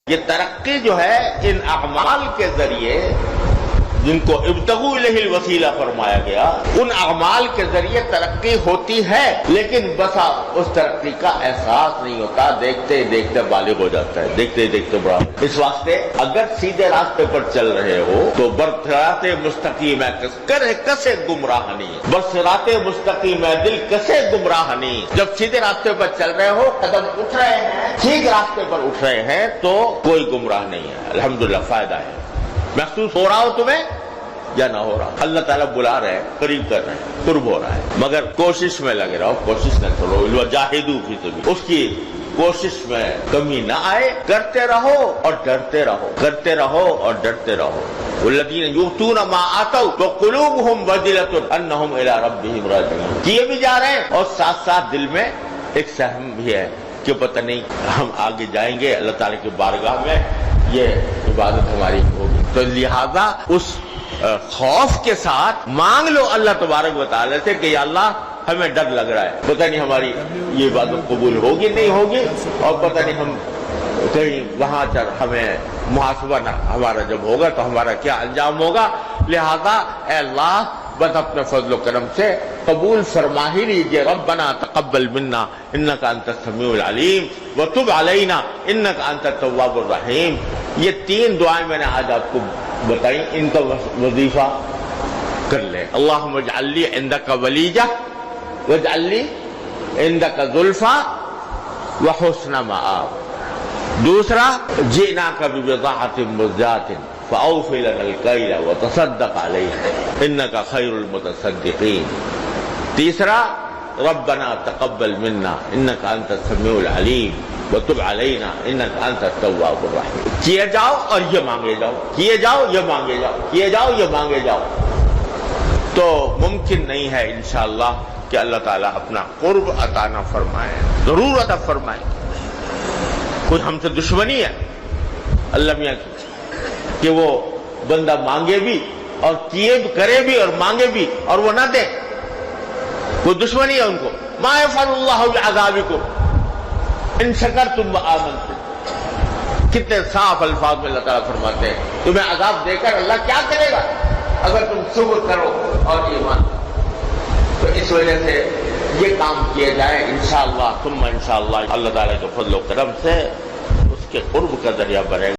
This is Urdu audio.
یہ ترقی جو ہے ان اعمال کے ذریعے جن کو ابتغوا الیہ الوسیلہ فرمایا گیا، ان اعمال کے ذریعے ترقی ہوتی ہے، لیکن بسا اس ترقی کا احساس نہیں ہوتا، دیکھتے دیکھتے بالغ ہو جاتا ہے، دیکھتے دیکھتے بڑا ہو۔ اس واسطے اگر سیدھے راستے پر چل رہے ہو تو برصراط مستقیم کسے گمراہ نہیں، برصراط مستقیم دل کسے گمراہ نہیں۔ جب سیدھے راستے پر چل رہے ہو، قدم اٹھ رہے ہیں، ٹھیک راستے پر اٹھ رہے ہیں، تو کوئی گمراہ نہیں ہے، الحمدللہ فائدہ ہے۔ محسوس ہو رہا ہو تمہیں یا نہ ہو رہا، اللہ تعالیٰ بلا رہے ہیں، قریب کر رہے ہیں، قرب ہو رہا ہے، مگر کوشش میں لگے رہو، کوشش نہ چھوڑو، وجاہدوا فی سبیل، اس کی کوشش میں کمی نہ آئے، کرتے رہو اور ڈرتے رہو، کرتے رہو اور ڈرتے رہو۔ والذین یؤتون ما آتوا وقلوبهم وجلة انہم الی ربہم راجعون، کیے بھی جا رہے ہیں اور ساتھ ساتھ دل میں ایک سہم بھی ہے کہ پتہ نہیں ہم آگے جائیں گے اللہ تعالیٰ کی بارگاہ میں، یہ عبادت ہماری ہوگی۔ تو لہذا اس خوف کے ساتھ مانگ لو اللہ تبارک و تعالیٰ سے کہ یا اللہ ہمیں ڈر لگ رہا ہے، پتہ نہیں ہماری یہ عبادت قبول ہوگی نہیں ہوگی، اور پتہ نہیں ہم کہیں وہاں ہمیں محاسبہ نہ ہمارا جب ہوگا تو ہمارا کیا انجام ہوگا۔ لہذا اے اللہ بس اپنے فضل و کرم سے قبول فرما ہی لیجیے، ربنا تقبل منا انک انت السمیع العلیم وتب علینا انک انت التواب الرحیم۔ یہ تین دعائیں میں نے آج آپ کو بتائی، ان کا وظیفہ کر لیں۔ اللہم اجعل لی عندک ولیجہ واجعل لی عندک زلفیٰ وحسن مآب۔ دوسرا، جئناک ببضاعۃ مزجاۃ فأوفِ لنا الکیل وتصدق علینا انک خیر المتصدقین۔ تیسرا، ربنا تقبل منا انک انت السمیع العلیم وتب علینا انک انت التواب الرحیم۔ کیے جاؤ اور یہ مانگے جاؤ، کیے جاؤ یہ مانگے جاؤ، کیے جاؤ یہ مانگے جاؤ، تو ممکن نہیں ہے انشاءاللہ کہ اللہ تعالیٰ اپنا قرب عطا نہ فرمائے، ضرور عطا فرمائے۔ کوئی ہم سے دشمنی ہے اللہ میاں کی کہ وہ بندہ مانگے بھی اور کیے کرے بھی اور مانگے بھی اور وہ نہ دے؟ کوئی دشمنی ہے ان کو؟ ما یفعل اللہ بعذابکم ان شکرتم وآمنتم۔ کتنے صاف الفاظ میں اللہ تعالیٰ فرماتے ہیں تمہیں عذاب دے کر اللہ کیا کرے گا اگر تم شکر کرو اور ایمان کرو۔ تو اس وجہ سے یہ کام کیے جائیں انشاءاللہ ثم انشاءاللہ، اللہ تعالیٰ کے فضل و کرم سے اس کے قرب کا ذریعہ بنے گا۔